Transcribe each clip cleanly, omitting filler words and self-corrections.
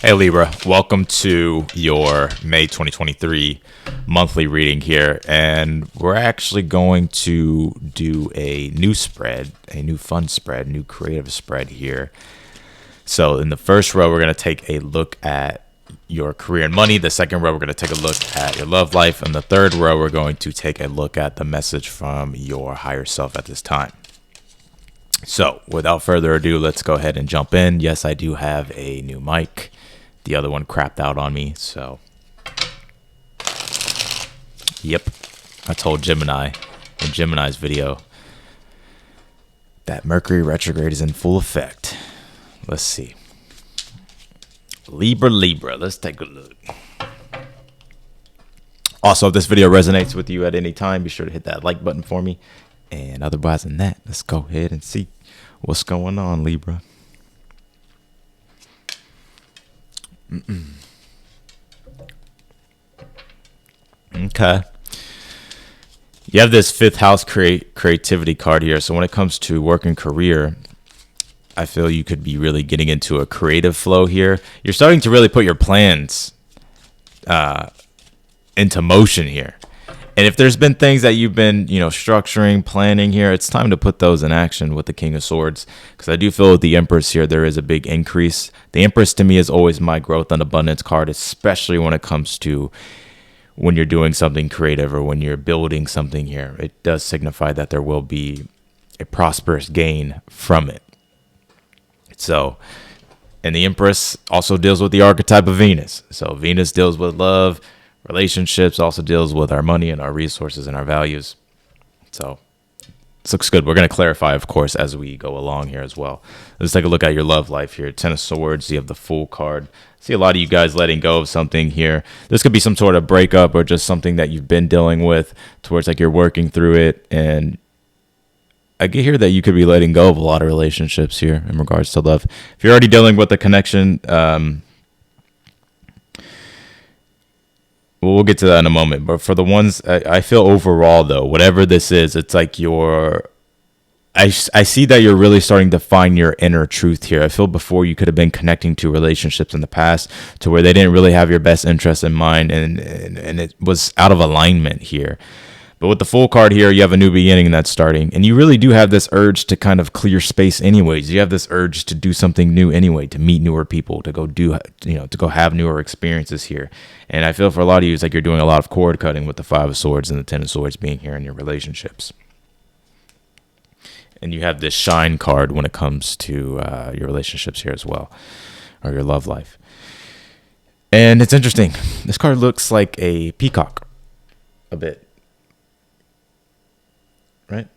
Hey Libra, welcome to your May 2023 monthly reading here, and we're actually going to do a new spread, a new fun spread, new creative spread here. So in the first row, we're going to take a look at your career and money. The second row, we're going to take a look at your love life. And the third row, we're going to take a look at the message from your higher self at this time. So without further ado, let's go ahead and jump in. Yes, I do have a new mic. The other one crapped out on me, so yep, I told Gemini in Gemini's video that Mercury retrograde is in full effect. Let's see. Libra, let's take a look. Also, if this video resonates with you at any time, be sure to hit that like button for me. And otherwise than that, let's go ahead and see what's going on, Libra. Okay. You have this fifth house creativity card here. So when it comes to work and career, I feel you could be really getting into a creative flow here. You're starting to really put your plans into motion here. And if there's been things that you've been, structuring, planning here, it's time to put those in action with the King of Swords. Because I do feel with the Empress here, there is a big increase. The Empress to me is always my growth and abundance card, especially when it comes to when you're doing something creative or when you're building something here. It does signify that there will be a prosperous gain from it. So, and the Empress also deals with the archetype of Venus. So Venus deals with love. Relationships also deals with our money and our resources and our values. So this looks good. We're going to clarify, of course, as we go along here as well. Let's take a look at your love life here. Ten of Swords. You have the Fool card. See a lot of you guys letting go of something here. This could be some sort of breakup or just something that you've been dealing with towards like you're working through it. And I get here that you could be letting go of a lot of relationships here in regards to love. If you're already dealing with a connection, we'll get to that in a moment. But for the ones, I feel overall, though, whatever this is, it's like I see that you're really starting to find your inner truth here. I feel before you could have been connecting to relationships in the past to where they didn't really have your best interest in mind, and it was out of alignment here. But with the Fool card here, you have a new beginning that's starting. And you really do have this urge to kind of clear space anyways. You have this urge to do something new anyway, to meet newer people, to go to go have newer experiences here. And I feel for a lot of you, it's like you're doing a lot of cord cutting with the Five of Swords and the Ten of Swords being here in your relationships. And you have this Shine card when it comes to your relationships here as well, or your love life. And it's interesting. This card looks like a peacock a bit. Right?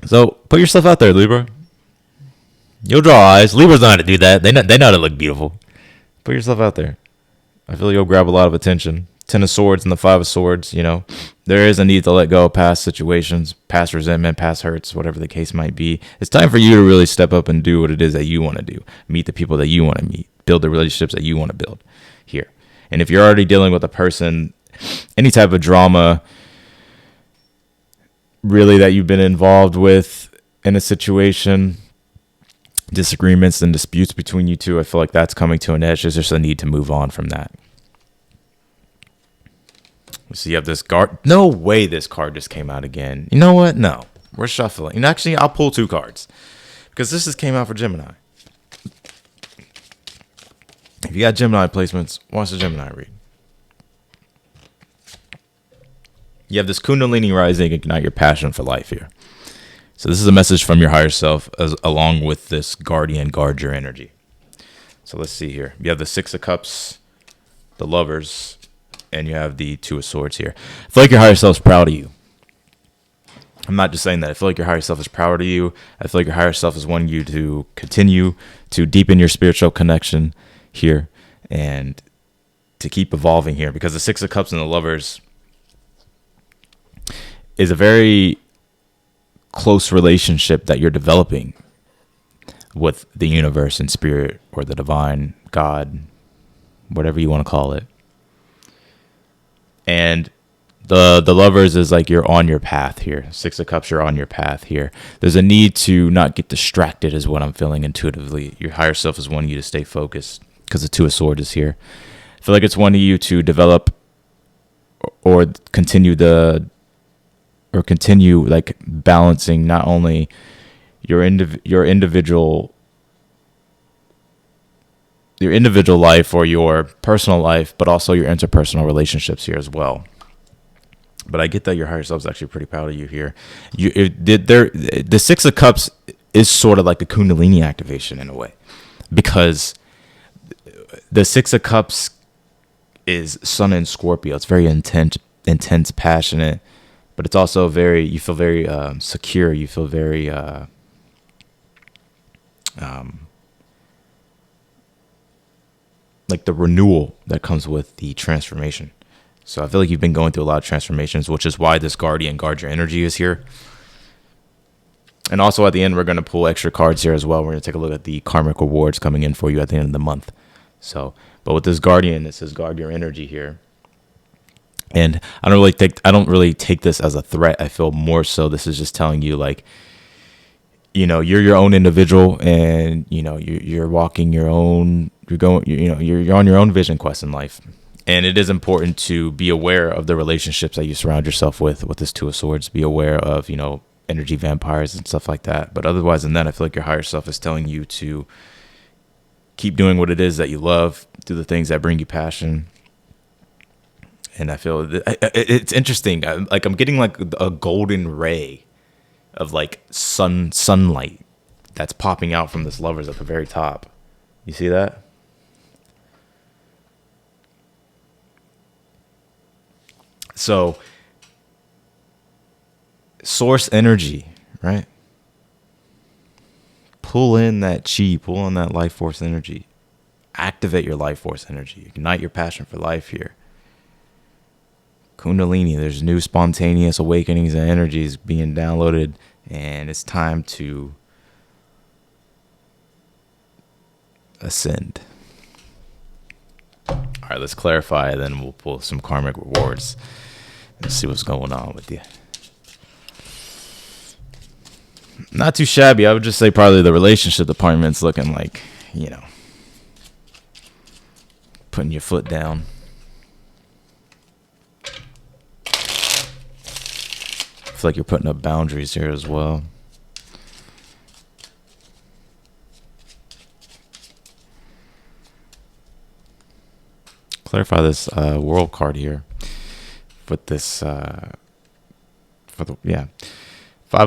So put yourself out there, Libra. You'll draw eyes. Libras know how to do that. They know how to look beautiful. Put yourself out there. I feel you'll grab a lot of attention. Ten of Swords and the Five of Swords, there is a need to let go of past situations, past resentment, past hurts, whatever the case might be. It's time for you to really step up and do what it is that you want to do. Meet the people that you want to meet. Build the relationships that you want to build here. And if you're already dealing with a person, any type of drama really that you've been involved with in a situation, disagreements and disputes between you two, I feel like that's coming to an edge. There's just a need to move on from that. So you have this card. No way this card just came out again. You know what? No. We're shuffling. And actually, I'll pull two cards because this just came out for Gemini. If you got Gemini placements, watch the Gemini read. You have this Kundalini rising, ignite your passion for life here. So this is a message from your higher self along with this guardian, guard your energy. So let's see here. You have the Six of Cups, the Lovers, and you have the Two of Swords here. I feel like your higher self is proud of you. I'm not just saying that. I feel like your higher self is proud of you. I feel like your higher self is wanting you to continue to deepen your spiritual connection here and to keep evolving here, because the Six of Cups and the Lovers is a very close relationship that you're developing with the universe and spirit or the divine, God, whatever you want to call it. And the Lovers is like you're on your path here. Six of Cups, you're on your path here. There's a need to not get distracted is what I'm feeling intuitively. Your higher self is wanting you to stay focused. because the Two of Swords is here. I feel like it's wanting you to develop or continue like balancing not only your individual life or your personal life, but also your interpersonal relationships here as well. But I get that your higher self is actually pretty proud of you here. The Six of Cups is sort of like a Kundalini activation in a way, because the Six of Cups is Sun in Scorpio. It's very intense, passionate, but it's also you feel very secure. You feel very like the renewal that comes with the transformation. So I feel like you've been going through a lot of transformations, which is why this guard your energy is here. And also at the end, we're going to pull extra cards here as well. We're going to take a look at the karmic rewards coming in for you at the end of the month. So, but with this guardian, it says guard your energy here. And I don't really take this as a threat. I feel more so this is just telling you, like, you know, you're your own individual, and you know you're walking your own. You're on your own vision quest in life, and it is important to be aware of the relationships that you surround yourself with this Two of Swords. Be aware of, you know, energy vampires and stuff like that. But otherwise than that, I feel like your higher self is telling you to keep doing what it is that you love, do the things that bring you passion. And I feel it's interesting. I'm getting like a golden ray of like sunlight that's popping out from this Lovers at the very top. You see that? So, source energy, right? Pull in that chi, pull in that life force energy. Activate your life force energy. Ignite your passion for life here. Kundalini, there's new spontaneous awakenings and energies being downloaded, and it's time to ascend. All right, let's clarify, then we'll pull some karmic rewards and see what's going on with you. Not too shabby. I would just say probably the relationship department's looking like, you know, putting your foot down. I feel like you're putting up boundaries here as well. Clarify this world card here with this Five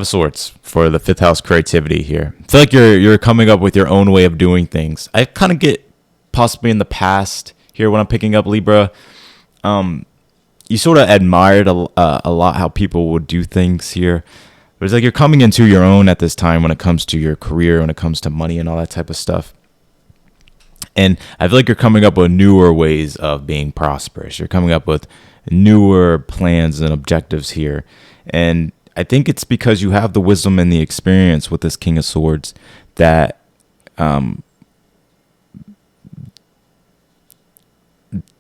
of Swords for the fifth house creativity here. I feel like you're coming up with your own way of doing things. I kind of get possibly in the past here when I'm picking up Libra. You sort of admired a lot how people would do things here. But it's like you're coming into your own at this time when it comes to your career, when it comes to money and all that type of stuff. And I feel like you're coming up with newer ways of being prosperous. You're coming up with newer plans and objectives here. And I think it's because you have the wisdom and the experience with this King of Swords that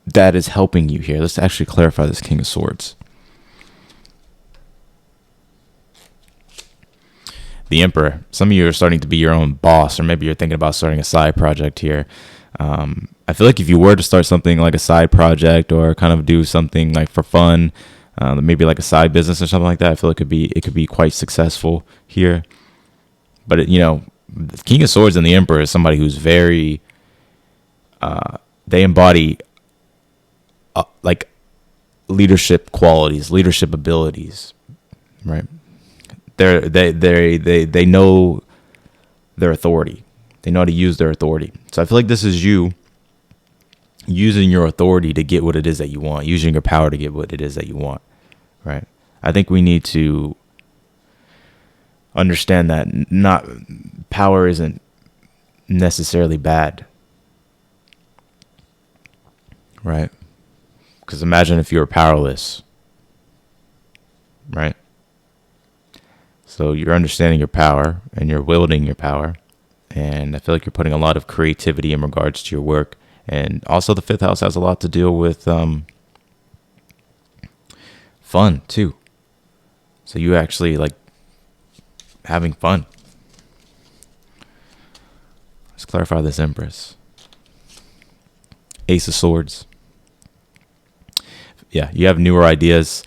that is helping you here. Let's actually clarify this King of Swords. The Emperor. Some of you are starting to be your own boss, or maybe you're thinking about starting a side project here. I feel like if you were to start something like a side project or kind of do something like for fun, maybe like a side business or something like that, I feel like it could be quite successful here. But the King of Swords and the Emperor is somebody who's very they embody like leadership qualities, leadership abilities, right? They know their authority. They know how to use their authority. So I feel like this is you using your authority to get what it is that you want, using your power to get what it is that you want, right? I think we need to understand that not power isn't necessarily bad, right? Because imagine if you were powerless, right? So you're understanding your power and you're wielding your power. And I feel like you're putting a lot of creativity in regards to your work. And also the fifth house has a lot to deal with fun too. So you actually like having fun. Let's clarify this Empress. Ace of Swords. Yeah, you have newer ideas.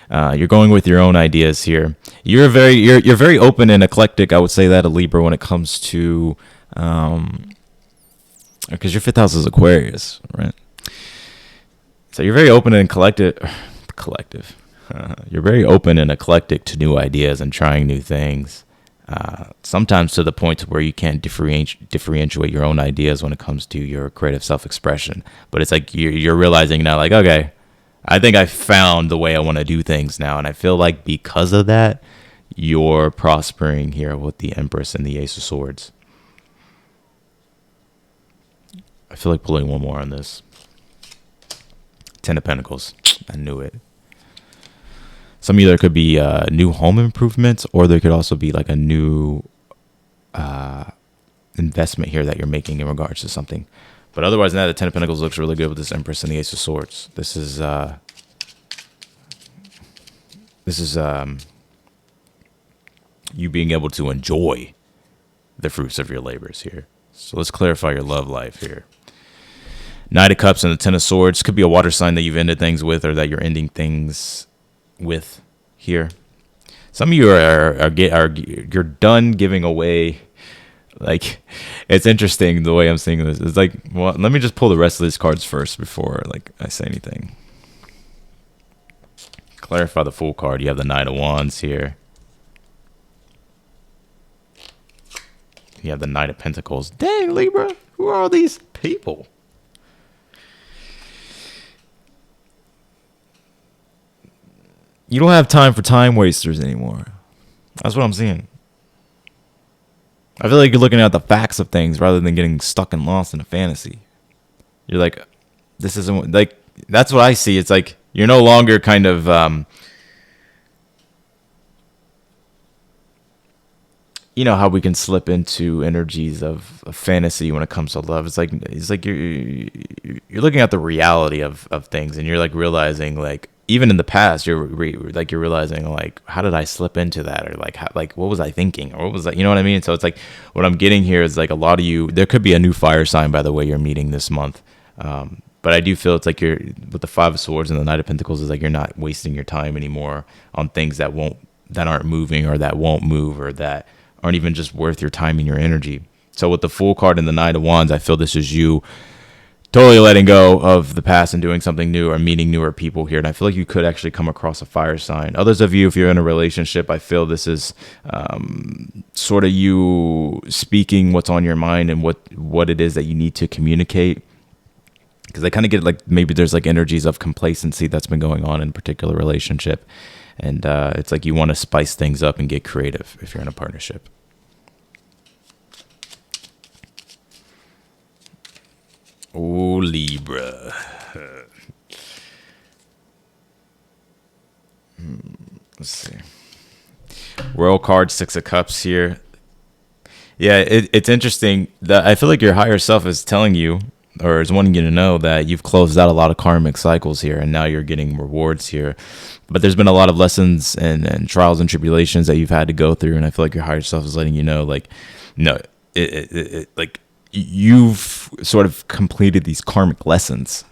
You're going with your own ideas here. You're very open and eclectic. I would say that a Libra when it comes to, because your fifth house is Aquarius, right? So you're very open and collective. You're very open and eclectic to new ideas and trying new things. Sometimes to the point where you can't differentiate your own ideas when it comes to your creative self-expression. But it's like you're realizing now, like, okay, I think I found the way I want to do things now. And I feel like because of that, you're prospering here with the Empress and the Ace of Swords. I feel like pulling one more on this. Ten of Pentacles. I knew it. Some of you, there could be new home improvements, or there could also be like a new investment here that you're making in regards to something. But otherwise, now the Ten of Pentacles looks really good with this Empress and the Ace of Swords. This is you being able to enjoy the fruits of your labors here. So let's clarify your love life here. Knight of Cups and the Ten of Swords could be a water sign that you've ended things with, or that you're ending things with here. Some of you are you're done giving away. Like, it's interesting the way I'm seeing this. It's like, well, let me just pull the rest of these cards first before like I say anything. Clarify the Fool card. You have the Knight of Wands here. You have the Knight of Pentacles. Dang, Libra, who are all these people? You don't have time for time wasters anymore. That's what I'm seeing. I feel like you're looking at the facts of things rather than getting stuck and lost in a fantasy. You're like, this isn't like, that's what I see. It's like you're no longer kind of you know how we can slip into energies of fantasy when it comes to love. It's like you're looking at the reality of things, and you're like realizing, like, even in the past, you're realizing, like, how did I slip into that, or like what was I thinking, or what was that, you know what I mean? So it's like what I'm getting here is like a lot of you, there could be a new fire sign, by the way, you're meeting this month. But I do feel it's like you're with the Five of Swords and the Knight of Pentacles is like you're not wasting your time anymore on things that aren't moving, or that won't move, or that aren't even just worth your time and your energy. So with the Fool card and the Knight of Wands, I feel this is you totally letting go of the past and doing something new, or meeting newer people here. And I feel like you could actually come across a fire sign. Others of you, if you're in a relationship, I feel this is sort of you speaking what's on your mind and what it is that you need to communicate. Because I kind of get like maybe there's like energies of complacency that's been going on in a particular relationship. And it's like you want to spice things up and get creative if you're in a partnership. Oh, Libra. Let's see. World card, Six of Cups here. Yeah, it's interesting. I feel like your higher self is telling you, or is wanting you to know, that you've closed out a lot of karmic cycles here, and now you're getting rewards here. But there's been a lot of lessons and trials and tribulations that you've had to go through, and I feel like your higher self is letting you know, like, no, like you've sort of completed these karmic lessons,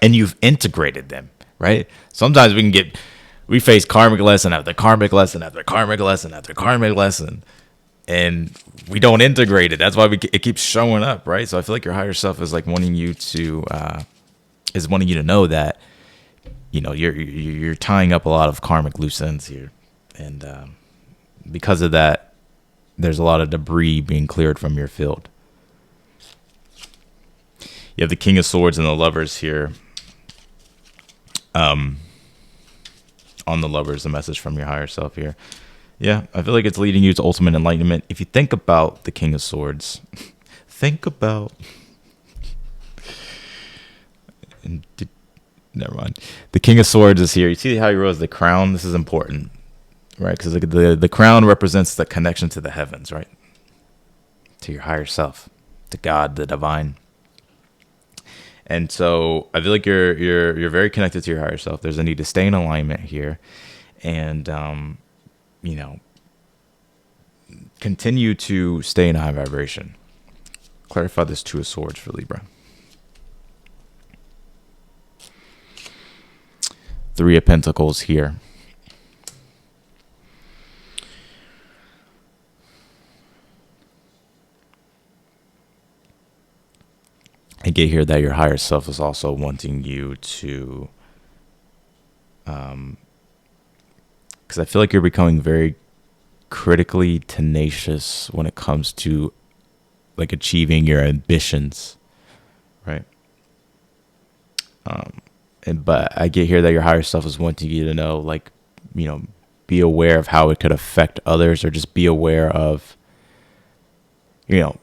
and you've integrated them, right? Sometimes we face karmic lesson after karmic lesson after karmic lesson after karmic lesson, and we don't integrate it. That's why it keeps showing up, right? So I feel like your higher self is like wanting you to know that, you know, you're tying up a lot of karmic loose ends here, and because of that, there's a lot of debris being cleared from your field. You have the King of Swords and the Lovers here. On the Lovers, the message from your higher self here. Yeah, I feel like it's leading you to ultimate enlightenment. If you think about the King of Swords, never mind. The King of Swords is here. You see how he rose the crown? This is important, right? Because the crown represents the connection to the heavens, right? To your higher self, to God, the divine. And so I feel like you're very connected to your higher self. There's a need to stay in alignment here, and you know, continue to stay in a high vibration. Clarify this Two of Swords for Libra. Three of Pentacles here. I get here that your higher self is also wanting you to, because I feel like you're becoming very critically tenacious when it comes to like achieving your ambitions, right? But I get here that your higher self is wanting you to know, like, be aware of how it could affect others, or just be aware of,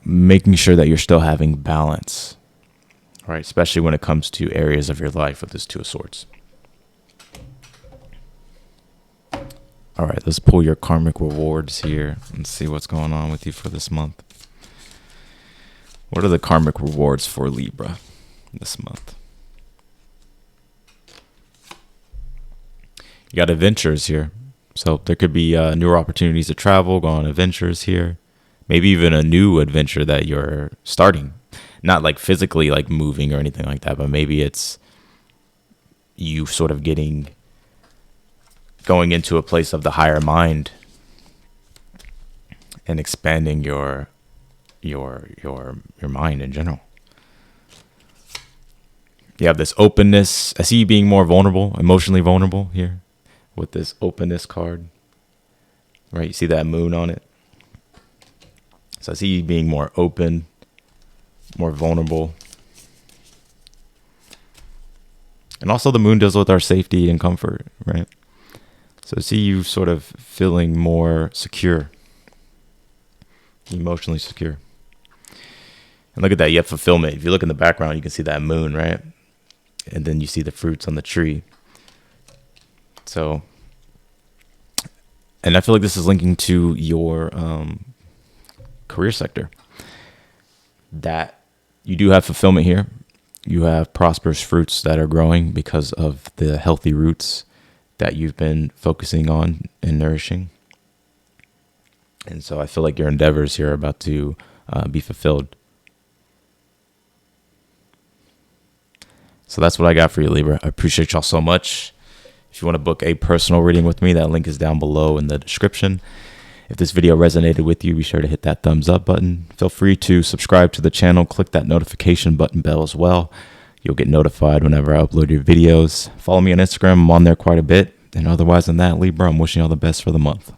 making sure that you're still having balance, right? Especially when it comes to areas of your life with this Two of Swords. All right, let's pull your karmic rewards here and see what's going on with you for this month. What are the karmic rewards for Libra this month? You got adventures here. So there could be newer opportunities to travel, go on adventures here. Maybe even a new adventure that you're starting. Not like physically like moving or anything like that, but maybe it's you sort of going into a place of the higher mind and expanding your mind in general. You have this openness. I see you being more vulnerable, emotionally vulnerable here with this openness card, right? You see that moon on it. So I see you being more open, more vulnerable. And also the moon deals with our safety and comfort, right? So I see you sort of feeling more secure, emotionally secure. And look at that, you have fulfillment. If you look in the background, you can see that moon, right? And then you see the fruits on the tree. So, and I feel like this is linking to your career sector. That you do have fulfillment here. You have prosperous fruits that are growing because of the healthy roots that you've been focusing on and nourishing. And so I feel like your endeavors here are about to be fulfilled. So that's what I got for you, Libra. I appreciate y'all so much. If you want to book a personal reading with me, that link is down below in the description. If this video resonated with you, be sure to hit that thumbs up button. Feel free to subscribe to the channel. Click that notification button bell as well. You'll get notified whenever I upload your videos. Follow me on Instagram. I'm on there quite a bit. And otherwise than that, Libra, I'm wishing you all the best for the month.